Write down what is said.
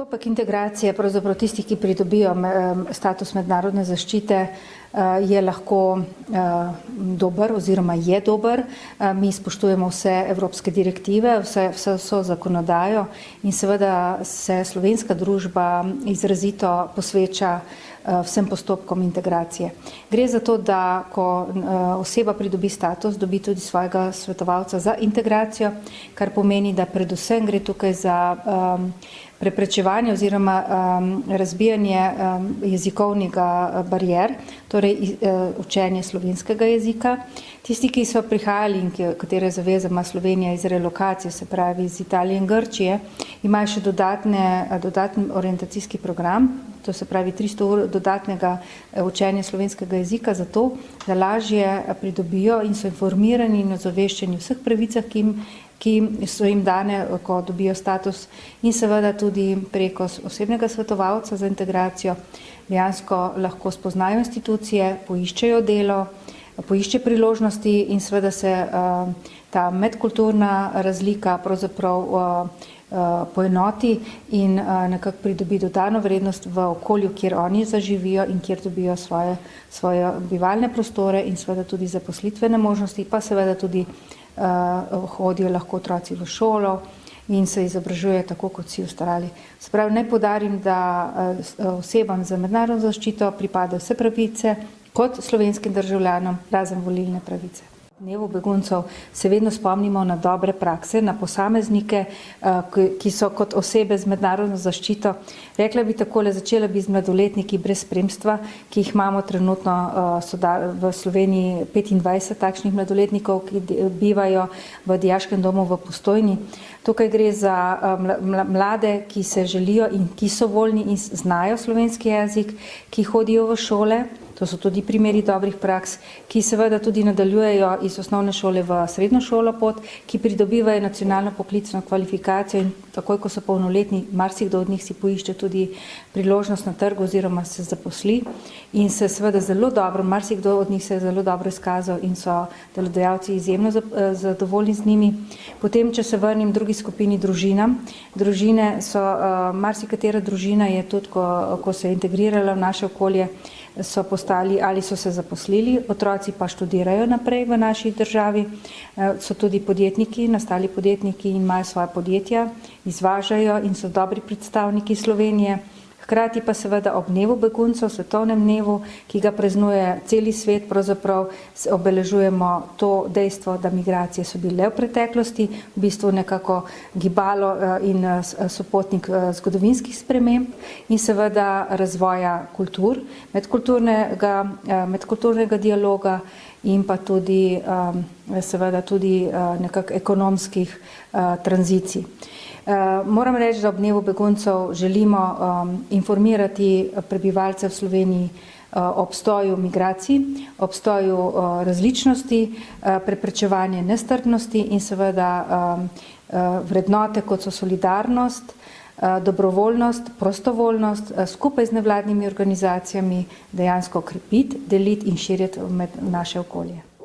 Postopek integracije, pravzaprav tistih, ki pridobijo status mednarodne zaščite, je lahko dober oziroma je dober. Mi spoštujemo vse evropske direktive, vso zakonodajo in seveda se slovenska družba izrazito posveča vsem postopkom integracije. Gre za to, da ko oseba pridobi status, dobi tudi svojega svetovalca za integracijo, kar pomeni, da predvsem gre tukaj za preprečevanje oziroma razbijanje jezikovnega barier, torej učenje slovenskega jezika. Tisti, ki so prihajali in katere zaveze ima Slovenija iz relokacije, se pravi iz Italije in Grčije, imajo še dodatni orientacijski program, to se pravi 300 ur dodatnega učenja slovenskega jezika, zato da lažje pridobijo in so informirani in ozaveščeni vseh pravicah, ki so jim dane, ko dobijo status, in seveda tudi preko osebnega svetovalca za integracijo dejansko lahko spoznajo institucije, poiščejo delo, poišče priložnosti in seveda se ta medkulturna razlika pravzaprav poenoti in nekako pridobi dodano vrednost v okolju, kjer oni zaživijo in kjer dobijo svoje bivalne prostore in seveda tudi zaposlitvene možnosti, pa seveda tudi hodijo lahko otroci v šolo in se izobražujejo tako kot vsi ostali. Se pravi, naj poudarim, da osebam za mednarodno zaščito pripadajo vse pravice kot slovenskim državljanom, razen volilne pravice. Dnevu beguncev se vedno spomnimo na dobre prakse, na posameznike, ki so kot osebe z mednarodno zaščito. Rekla bi takole, začela bi z mladoletniki brez spremstva, ki jih imamo trenutno v Sloveniji 25 takšnih mladoletnikov, ki bivajo v dijaškem domu v Postojni. Tukaj gre za mlade, ki se želijo in ki so voljni in znajo slovenski jezik, ki hodijo v šole. To so tudi primeri dobrih praks, ki seveda tudi nadaljujejo iz osnovne šole v srednjo šolo pot, ki pridobivajo nacionalno poklicno kvalifikacijo in takoj, ko so polnoletni, marsikdo od njih si poišče tudi priložnost na trgu oziroma se zaposli in se seveda zelo dobro, marsikdo od njih se je zelo dobro izkazal in so delodajalci izjemno zadovoljni z njimi. Potem, če se vrnim drugi skupini družinam, družine so, marsikatera družina je tudi, ko se je integrirala v naše okolje, so postali ali so se zaposlili, otroci pa študirajo naprej v naši državi, so tudi podjetniki, nastali podjetniki in imajo svoja podjetja, izvažajo in so dobri predstavniki Slovenije. Hkrati pa seveda ob dnevu beguncev, svetovnem dnevu, ki ga praznuje celi svet, pravzaprav obeležujemo to dejstvo, da migracije so bile v preteklosti, v bistvu nekako gibalo in sopotnik zgodovinskih sprememb in seveda razvoja kultur, medkulturnega dialoga in pa tudi seveda tudi nekako ekonomskih tranzicij. Moram reči, da ob dnevu beguncev želimo informirati prebivalce v Sloveniji o obstoju migracij, obstoju različnosti, preprečevanje nestrpnosti in seveda vrednote, kot so solidarnost, dobrovoljnost, prostovoljnost, skupaj z nevladnimi organizacijami dejansko krepiti, deliti in širiti med naše okolje.